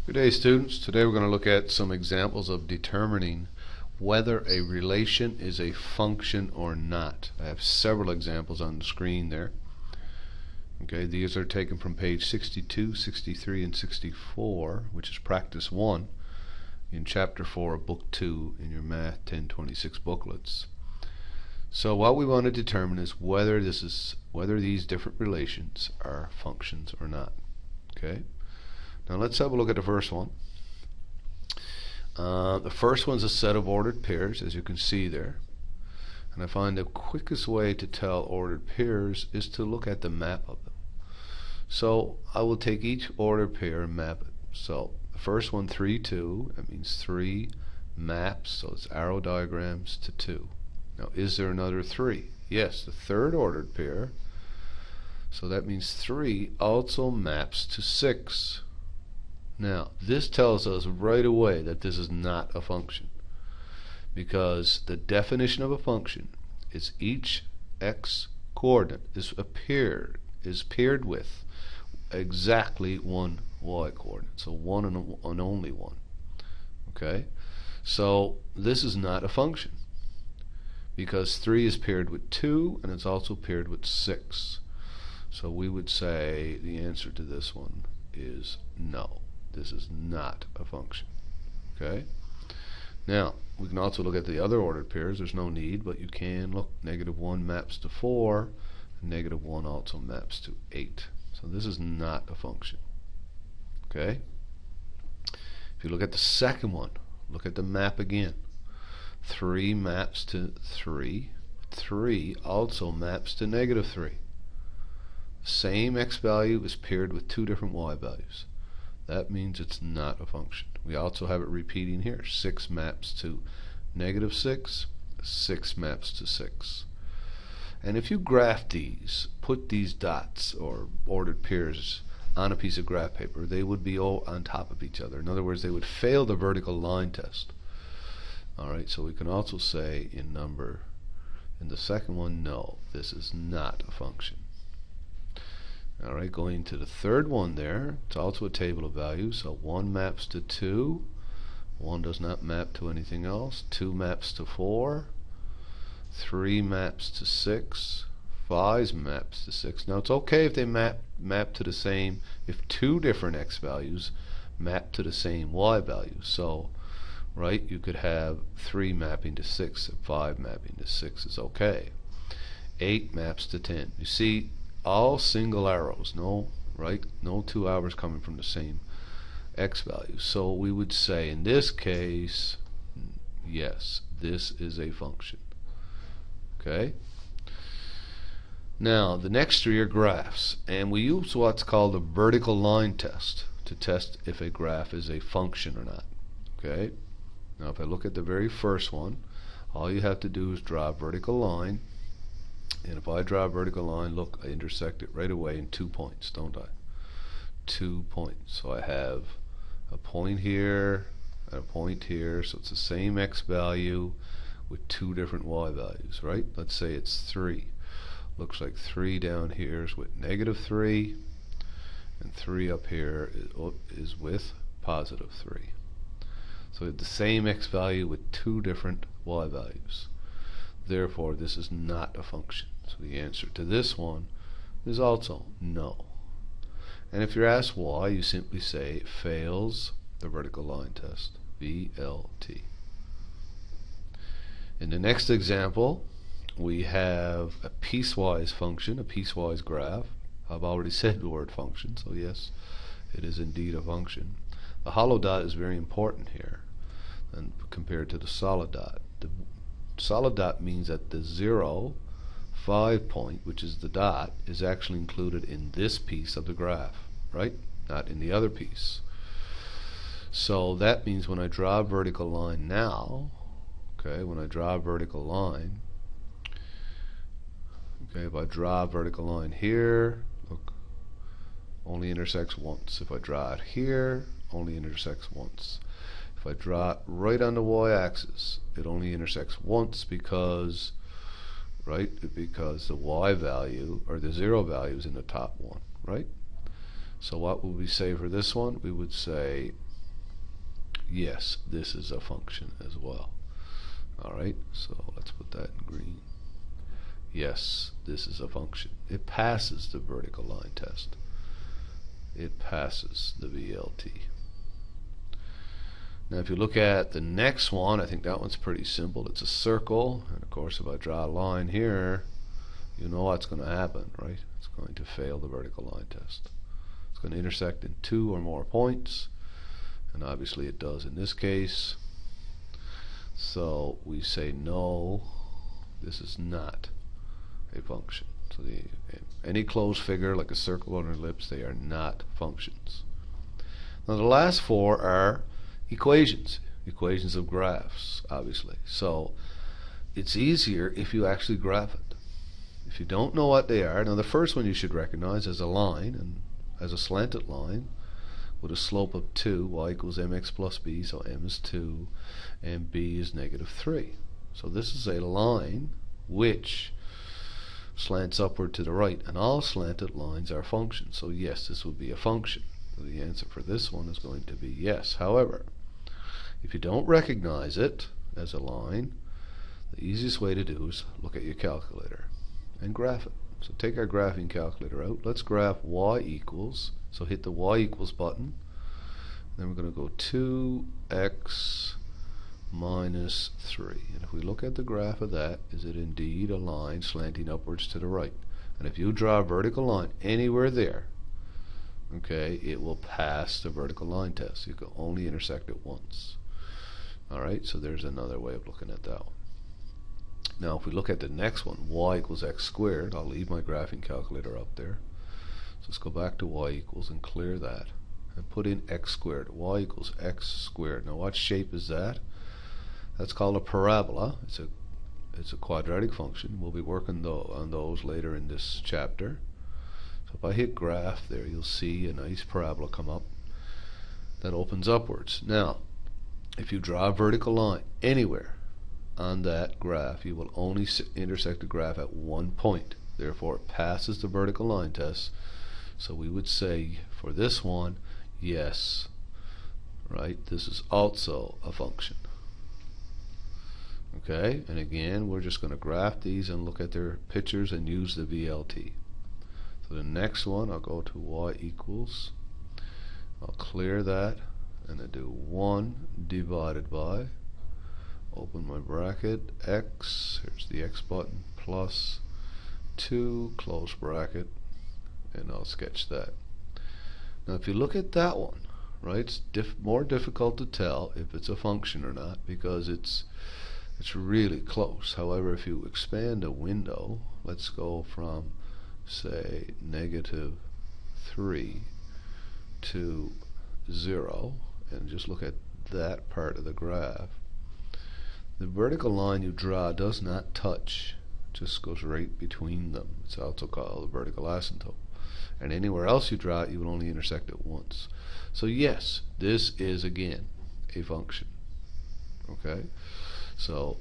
Good day, students. Today we're going to look at some examples of determining whether a relation is a function or not. I have several examples on the screen there. Okay, these are taken from page 62, 63, and 64, which is practice 1 in chapter 4 of book 2 in your Math 1026 booklets. So what we want to determine is whether these different relations are functions or not. Okay. Now let's have a look at the first one. The first one's a set of ordered pairs, as you can see there. And I find the quickest way to tell ordered pairs is to look at the map of them. So I will take each ordered pair and map it. So the first one, 3, 2, that means 3 maps, so it's arrow diagrams to 2. Now is there another 3? Yes, the third ordered pair. So that means 3 also maps to 6. Now, this tells us right away that this is not a function, because the definition of a function is each x coordinate is paired with exactly one y coordinate, so one and only one. Okay, so this is not a function because 3 is paired with 2 and it's also paired with 6. So we would say the answer to this one is no. This is not a function. Okay. Now we can also look at the other ordered pairs. There's no need, but you can look. -1 maps to 4, and -1 also maps to 8. So this is not a function. Okay. If you look at the second one, look at the map again. 3 maps to 3. 3 also maps to -3. Same x value is paired with 2 different y values. That means it's not a function. We also have it repeating here. 6 maps to -6, 6 maps to 6. And if you graph these, put these dots or ordered pairs on a piece of graph paper, they would be all on top of each other. In other words, they would fail the vertical line test. Alright, so we can also say in the second one, no, this is not a function. Alright, going to the third one there, it's also a table of values. So 1 maps to 2, 1 does not map to anything else, 2 maps to 4, 3 maps to 6, 5 maps to 6. Now it's okay if they map to the same, if 2 different x values map to the same y value. So, right, you could have 3 mapping to 6 and 5 mapping to 6 is okay. 8 maps to 10. You see, all single arrows, no 2 arrows coming from the same x value. So we would say in this case, yes, this is a function. Okay. Now the next 3 are graphs, and we use what's called a vertical line test to test if a graph is a function or not. Okay. Now if I look at the very first one, all you have to do is draw a vertical line. And if I draw a vertical line, look, I intersect it right away in 2 points, don't I? 2 points. So I have a point here and a point here, so it's the same x value with 2 different y values, right? Let's say it's 3. Looks like 3 down here is with -3, and 3 up here is with +3. So we have the same x value with 2 different y values. Therefore, this is not a function. So the answer to this one is also no. And if you're asked why, you simply say it fails the vertical line test. VLT. In the next example, we have a piecewise function, a piecewise graph. I've already said the word function, so yes, it is indeed a function. The hollow dot is very important here and compared to the solid dot. The solid dot means that the 0, 5 point, which is the dot, is actually included in this piece of the graph, right? Not in the other piece. So that means when I draw a vertical line now, okay, when I draw a vertical line, okay, if I draw a vertical line here, look, only intersects once. If I draw it here, only intersects once. If I draw it right on the y-axis, it only intersects once because the y value, or the 0 value, is in the top one, right? So what would we say for this one? We would say yes, this is a function as well. Alright, so let's put that in green. Yes, this is a function. It passes the vertical line test. It passes the VLT. Now if you look at the next one, I think that one's pretty simple. It's a circle, and of course if I draw a line here, you know what's going to happen, right? It's going to fail the vertical line test. It's going to intersect in 2 or more points, and obviously it does in this case. So we say no, this is not a function. So any closed figure like a circle or an ellipse, they are not functions. Now the last 4 are equations of graphs, obviously. So it's easier if you actually graph it. If you don't know what they are, now the first one you should recognize as a line, and as a slanted line with a slope of 2, y equals mx plus b, so m is 2 and b is negative 3. So this is a line which slants upward to the right, and all slanted lines are functions. So yes, this would be a function. So the answer for this one is going to be yes. However, if you don't recognize it as a line, the easiest way to do is look at your calculator and graph it. So take our graphing calculator out. Let's graph y equals. So hit the y equals button. Then we're going to go 2x minus 3. And if we look at the graph of that, is it indeed a line slanting upwards to the right? And if you draw a vertical line anywhere there, okay, it will pass the vertical line test. You can only intersect it once. Alright, so there's another way of looking at that one. Now if we look at the next one, y equals x squared, I'll leave my graphing calculator up there. So let's go back to y equals and clear that. And put in x squared. Y equals x squared. Now what shape is that? That's called a parabola. It's a quadratic function. We'll be working on those later in this chapter. So if I hit graph there, you'll see a nice parabola come up that opens upwards. Now if you draw a vertical line anywhere on that graph, you will only intersect the graph at one point. Therefore it passes the vertical line test. So we would say for this one, yes, right, this is also a function. Okay, and again we're just going to graph these and look at their pictures and use the VLT. So the next one, I'll go to y equals, I'll clear that, and I do 1 divided by, open my bracket, x, here's the x button, plus 2, close bracket, and I'll sketch that. Now if you look at that one, right, it's more difficult to tell if it's a function or not because it's really close. However, if you expand a window, let's go from say negative 3 to 0 and just look at that part of the graph. The vertical line you draw does not touch, it just goes right between them. It's also called the vertical asymptote. And anywhere else you draw it, you will only intersect it once. So yes, this is again a function. Okay, so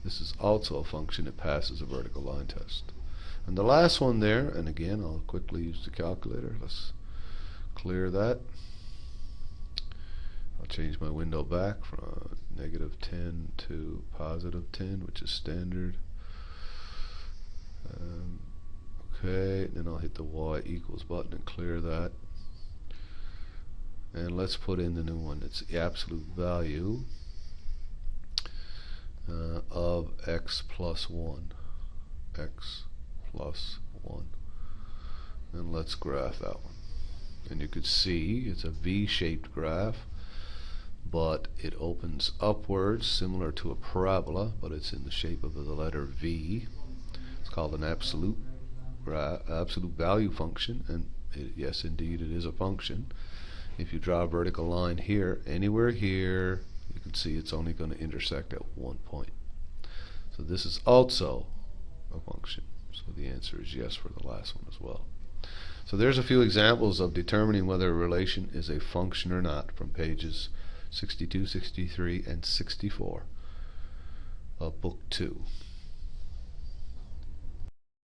this is also a function that passes a vertical line test. And the last one there, and again I'll quickly use the calculator. Let's clear that. I'll change my window back from negative 10 to positive 10, which is standard. Okay, then I'll hit the y equals button and clear that. And let's put in the new one. It's the absolute value of x plus 1. X plus 1. And let's graph that one. And you could see it's a V-shaped graph, but it opens upwards similar to a parabola, but it's in the shape of the letter V. It's called an absolute value function, and yes, indeed it is a function. If you draw a vertical line here, anywhere here, you can see it's only going to intersect at one point. So this is also a function. So the answer is yes for the last one as well. So there's a few examples of determining whether a relation is a function or not from pages 62, 63, and 64 of book 2.